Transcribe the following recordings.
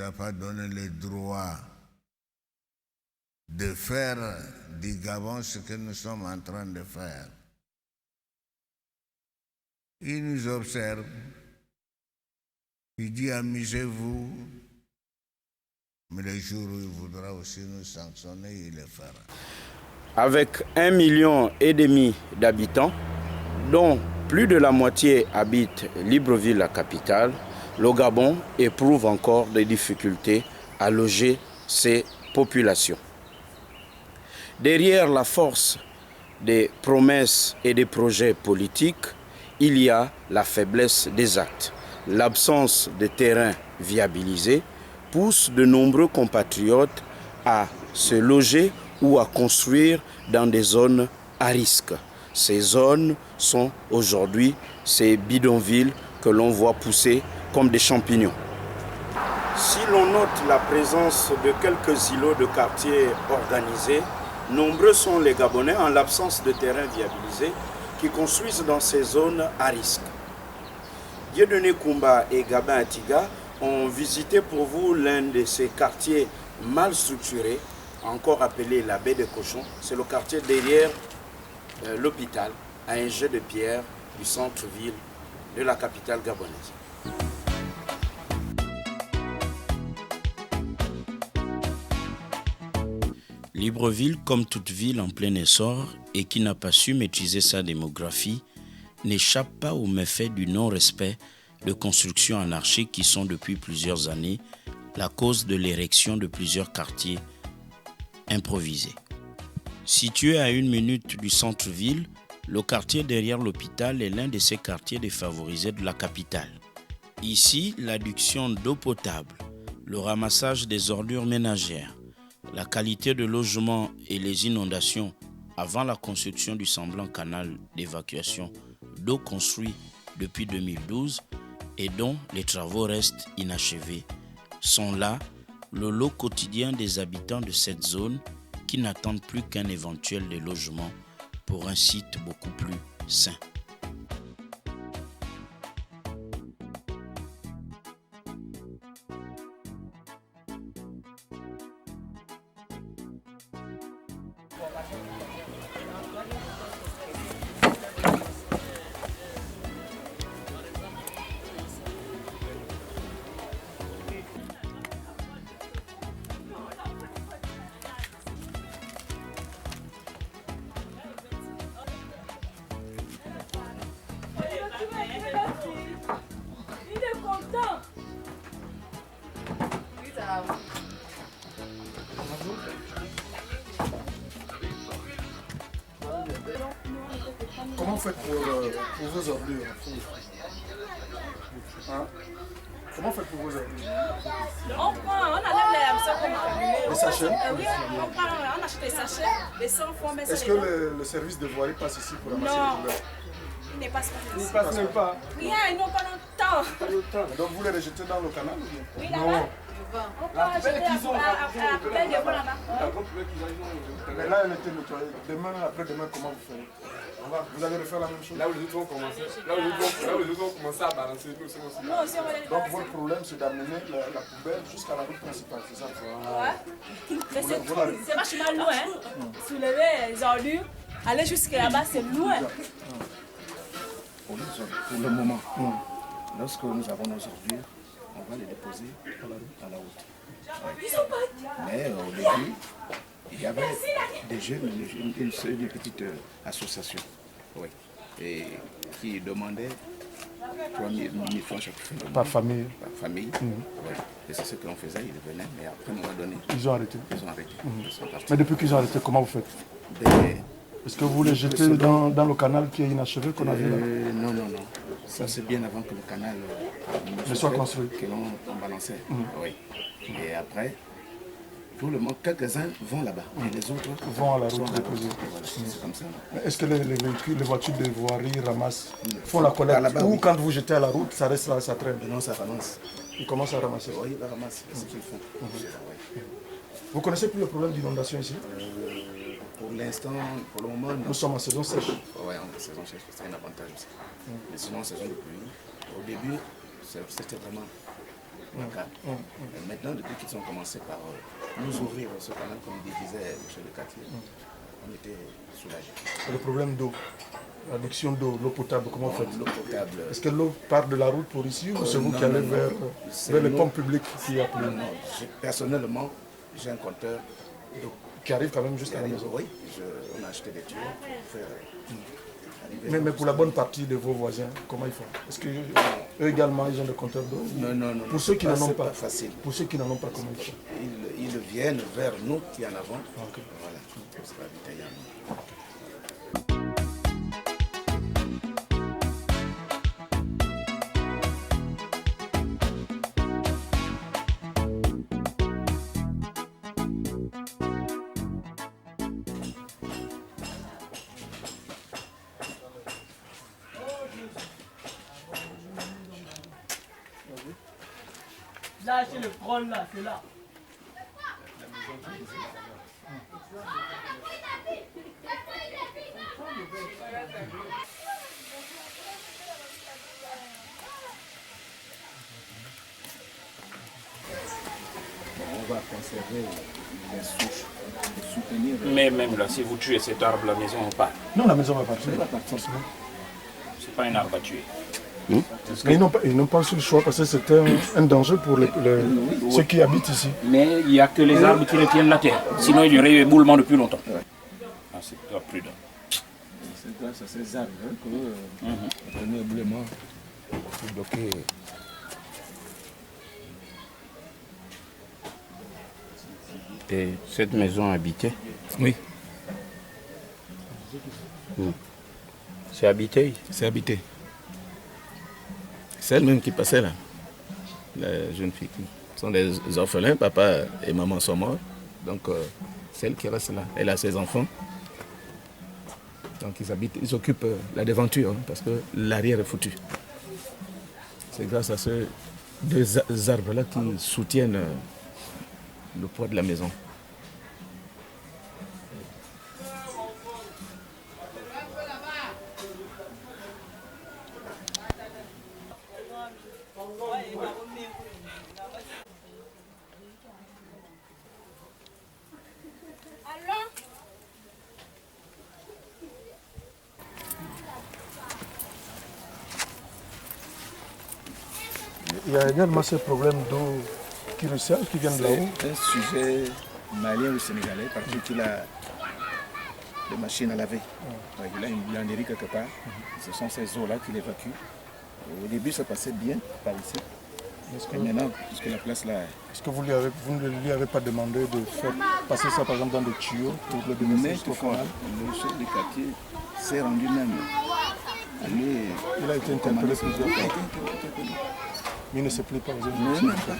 a pas donné le droit de faire du Gabon ce que nous sommes en train de faire. Il nous observe, il dit amusez-vous, mais le jour où il voudra aussi nous sanctionner, il le fera. Avec 1,5 million d'habitants, dont plus de la moitié habitent Libreville, la capitale, le Gabon éprouve encore des difficultés à loger ses populations. Derrière la force des promesses et des projets politiques, il y a la faiblesse des actes. L'absence de terrain viabilisé pousse de nombreux compatriotes à se loger ou à construire dans des zones à risque. Ces zones sont aujourd'hui ces bidonvilles que l'on voit pousser comme des champignons. Si l'on note la présence de quelques îlots de quartiers organisés, nombreux sont les Gabonais, en l'absence de terrain viabilisé, qui construisent dans ces zones à risque. Dieudonné Koumba et Gabin Atiga ont visité pour vous l'un de ces quartiers mal structurés, encore appelé la baie des cochons. C'est le quartier derrière l'hôpital, à un jet de pierre du centre-ville de la capitale gabonaise. Libreville, comme toute ville en plein essor et qui n'a pas su maîtriser sa démographie, n'échappe pas aux méfaits du non-respect de constructions anarchiques qui sont depuis plusieurs années la cause de l'érection de plusieurs quartiers improvisés. Situé à 1 minute du centre-ville, le quartier derrière l'hôpital est l'un de ces quartiers défavorisés de la capitale. Ici, l'adduction d'eau potable, le ramassage des ordures ménagères, la qualité de logement et les inondations avant la construction du semblant canal d'évacuation d'eau construit depuis 2012 et dont les travaux restent inachevés, sont là le lot quotidien des habitants de cette zone qui n'attendent plus qu'un éventuel logement pour un site beaucoup plus sain. Comment vous faites pour vos ordures? Hein? Comment vous faites pour vos ordures? On enlève les sachets? Oui, on achète les sachets, les 100 fois, mais est-ce que le service de voirie passe ici pour ramasser les poubelles? Il ne passe pas. Il ne passe même pas. Rien, ils n'ont pas longtemps. Donc vous les rejetez dans le canal ou bien? Oui, là-bas. On peut acheter à la poubelle de là-bas. Mais là, elle était nettoyée. Demain, après-demain, comment vous faites? Vous allez refaire la même chose? Là où les autres vont commencer à balancer, nous aussi. Donc votre problème, c'est d'amener la poubelle jusqu'à la route principale, c'est ça? Ouais. Mais c'est vachement loin. Soulever les ordures, aller jusqu'à là-bas, c'est loin. Pour le moment, lorsque nous avons nos ordures, on va les déposer à la route. Ouais. Mais au début, il y avait des jeunes, une petite association, oui, et qui demandait 3 000 francs chaque fin. Par famille? Par famille, oui. Et c'est ce que l'on faisait, ils venaient, mais après, on a donné. Ils ont arrêté? Ils ont arrêté. Ils sont partis. Mais depuis qu'ils ont arrêté, comment vous faites? Est-ce que vous les jetez dans le canal qui est inachevé qu'on a vu là? Non. Ça, c'est bien avant que le canal ne soit construit. Que l'on balançait. Oui. Et après, pour le moment, quelques-uns vont là-bas. Et les autres vont à la route déposer. Voilà, c'est comme ça. Est-ce que les véhicules, les voitures de voirie ramassent, font la collecte? Ou quand vous jetez à la route, ça reste là, ça traîne? Non, ça ramasse. Ils commencent à ramasser? Oui, ils ramassent. C'est ce qu'ils font. Vous connaissez plus le problème d'inondation ici? Pour l'instant, pour le moment, non. Nous sommes en saison sèche. Oui, en saison sèche, c'est un avantage aussi. Mais sinon, en saison de pluie, au début, c'était vraiment le cas. Maintenant, depuis qu'ils ont commencé par nous ouvrir ce canal, comme disait M. le quartier, on était soulagés. Le problème d'eau, l'adduction d'eau, l'eau potable, comment vous faites? L'eau potable. Est-ce que l'eau part de la route pour ici ou c'est vous qui allez vers les pompes publiques qui appellent? Non, personnellement, j'ai un compteur d'eau. Qui arrive quand même jusqu'à la maison? Oui, on a acheté des tuyaux pour faire arriver. Mais pour la bonne partie de vos voisins, comment ils font? Est-ce qu'eux également, ils ont des compteurs d'eau? Non. Pour ceux qui n'en ont pas, facile. Pour ceux qui n'en ont pas, comment ils font? Ils viennent vers nous qui en avons. Okay. Voilà, pour se ravitailler. Là, chez le trône, là, c'est là. On va conserver les souches, soutenir. Mais même là, si vous tuez cet arbre, la maison part. Non, la maison va partir. Forcément. C'est pas un arbre à tuer. Mais ils n'ont pas eu le choix parce que c'était un danger pour ceux qui habitent ici. Mais il n'y a que les arbres qui retiennent la terre. Sinon, il y aurait eu éboulement depuis longtemps. Ah, c'est pas prudent. C'est grâce à ces arbres que le premier éboulement est bloqué. Et cette maison habitée? Oui. C'est habité? C'est habité. C'est elle-même qui passait là, la jeune fille. Ce sont des orphelins, papa et maman sont morts. Donc c'est elle qui reste là. Elle a ses enfants. Donc ils habitent, ils occupent la devanture hein, parce que l'arrière est foutu. C'est grâce à ces deux arbres-là qui soutiennent le poids de la maison. Il y a également ce problème d'eau qui recèle, qui vient de là-haut. C'est un sujet malien ou sénégalais parce qu'il a des machines à laver. Il a une blanderie quelque part. Ce sont ces eaux-là qu'il évacue. Au début, ça passait bien par ici. Et maintenant, puisque la place là... Est-ce que vous ne lui avez pas demandé de faire passer ça par exemple dans des tuyaux pour le déverser jusqu'au canal? Le chef du quartier s'est rendu même. Il a été interpellé plusieurs fois. Mais il ne se plaît pas aux autres. Non, pas.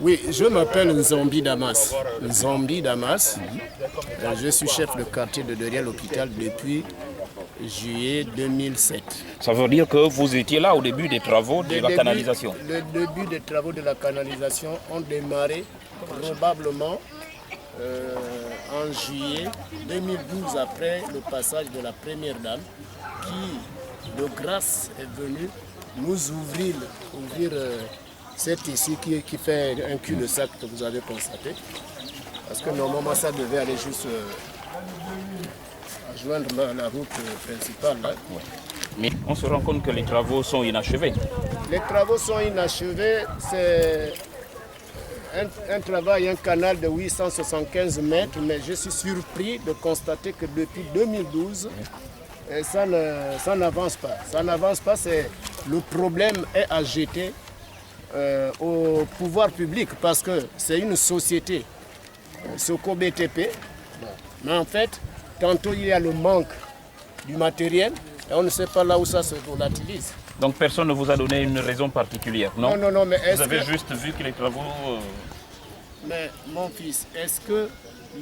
Oui, je m'appelle Nzambi Damas. Nzambi Damas. Je suis chef de quartier de derrière l'hôpital depuis juillet 2007. Ça veut dire que vous étiez là au début des travaux de la canalisation? Le début des travaux de la canalisation ont démarré probablement en juillet 2012 après le passage de la première dame qui, de grâce, est venue nous ouvrir cette issue qui fait un cul-de-sac que vous avez constaté. Parce que normalement ça devait aller juste joindre la route principale. Là. Mais on se rend compte que les travaux sont inachevés. Les travaux sont inachevés. C'est un travail, un canal de 875 mètres, mais je suis surpris de constater que depuis 2012, ça n'avance pas. Ça n'avance pas, le problème est à jeter au pouvoir public parce que c'est une société, Soko BTP, mais en fait, tantôt il y a le manque du matériel et on ne sait pas là où ça se volatilise. Donc personne ne vous a donné une raison particulière, non? Non, mais vous avez juste vu que les travaux... Mais mon fils, est-ce que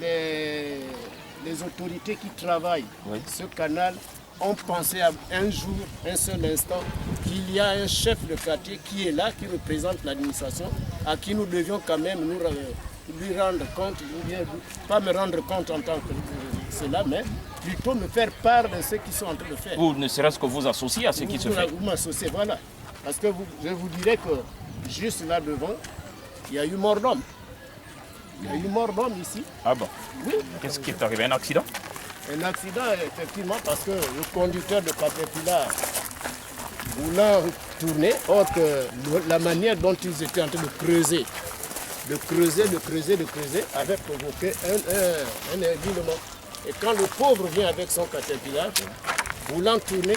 les autorités qui travaillent ce canal ont pensé à un jour, un seul instant, qu'il y a un chef de quartier qui est là, qui représente l'administration, à qui nous devions quand même lui rendre compte, ou bien pas me rendre compte en tant que cela, mais plutôt me faire part de ce qu'ils sont en train de faire. Ou ne serait-ce que vous associer à ce qui se fait. Vous m'associez, voilà. Parce que je vous dirais que juste là devant, il y a eu mort d'homme. Il y a eu mort d'homme ici. Ah bon? Oui. Qu'est-ce qui est arrivé? Un accident? Un accident, effectivement, parce que le conducteur de Caterpillar voulant tourner, or que la manière dont ils étaient en train de creuser, avait provoqué un évilement. Et quand le pauvre vient avec son Caterpillar, voulant tourner,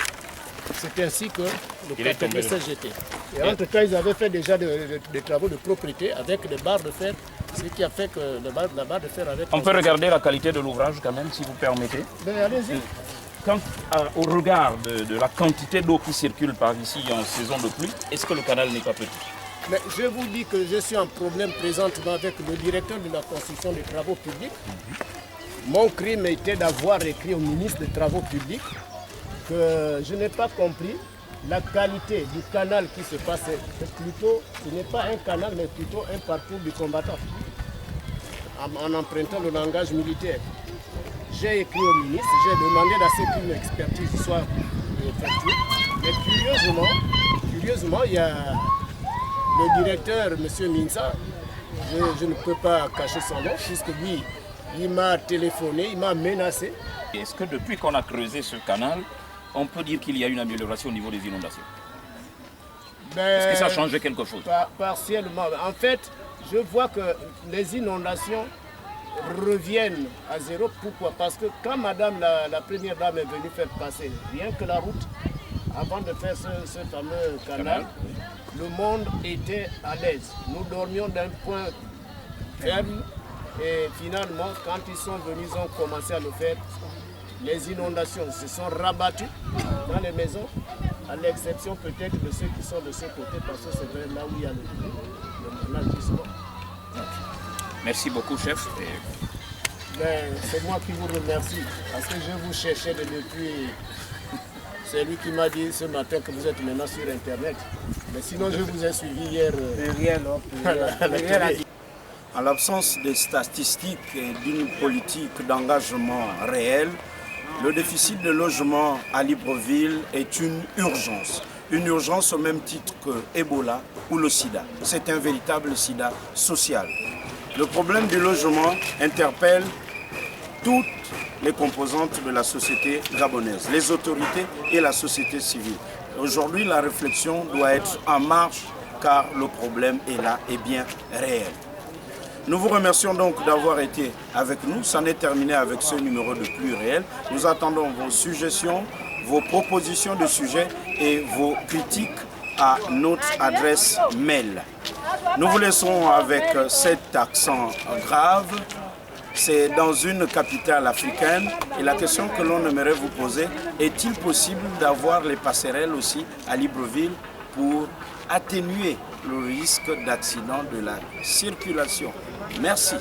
c'est ainsi que le Caterpillar s'est jeté. Et entre-temps, ils avaient fait déjà des travaux de propriété avec des barres de fer, ce qui a fait que la barre de fer avait... On peut regarder la qualité de l'ouvrage quand même, si vous permettez. Ben, allez-y. Quant au regard de la quantité d'eau qui circule par ici en saison de pluie, est-ce que le canal n'est pas petit? Mais je vous dis que je suis en problème présentement avec le directeur de la construction des travaux publics. Mon crime était d'avoir écrit au ministre des Travaux publics que je n'ai pas compris la qualité du canal qui se passe. Plutôt, ce n'est pas un canal, mais plutôt un parcours du combattant, en empruntant le langage militaire. J'ai écrit au ministre, j'ai demandé à ce qu'une expertise soit effectuée. Mais curieusement, il y a le directeur, M. Minsa, je ne peux pas cacher son nom, puisque lui, il m'a téléphoné, il m'a menacé. Est-ce que depuis qu'on a creusé ce canal, on peut dire qu'il y a une amélioration au niveau des inondations? Est-ce que ça a changé quelque chose? Partiellement. En fait, je vois que les inondations reviennent à zéro. Pourquoi? Parce que quand madame la première dame est venue faire passer rien que la route, avant de faire ce fameux canal, le monde était à l'aise. Nous dormions d'un point ferme et finalement, quand ils sont venus, ils ont commencé à le faire. Les inondations se sont rabattues dans les maisons, à l'exception peut-être de ceux qui sont de ce côté, parce que c'est vers là où il y a le canal justement. Merci beaucoup, chef. C'est moi qui vous remercie, parce que je vous cherchais depuis... C'est lui qui m'a dit ce matin que vous êtes maintenant sur Internet. Mais sinon, je vous ai suivi hier. En l'absence de statistiques et d'une politique d'engagement réel, le déficit de logement à Libreville est une urgence au même titre que Ebola ou le sida. C'est un véritable sida social. Le problème du logement interpelle toutes les composantes de la société gabonaise, les autorités et la société civile. Aujourd'hui, la réflexion doit être en marche car le problème est là et bien réel. Nous vous remercions donc d'avoir été avec nous. C'en est terminé avec ce numéro de Plus Réel. Nous attendons vos suggestions, vos propositions de sujets et vos critiques à notre adresse mail. Nous vous laissons avec cet accent grave. C'est dans une capitale africaine et la question que l'on aimerait vous poser, est-il possible d'avoir les passerelles aussi à Libreville pour atténuer le risque d'accident de la circulation? Merci.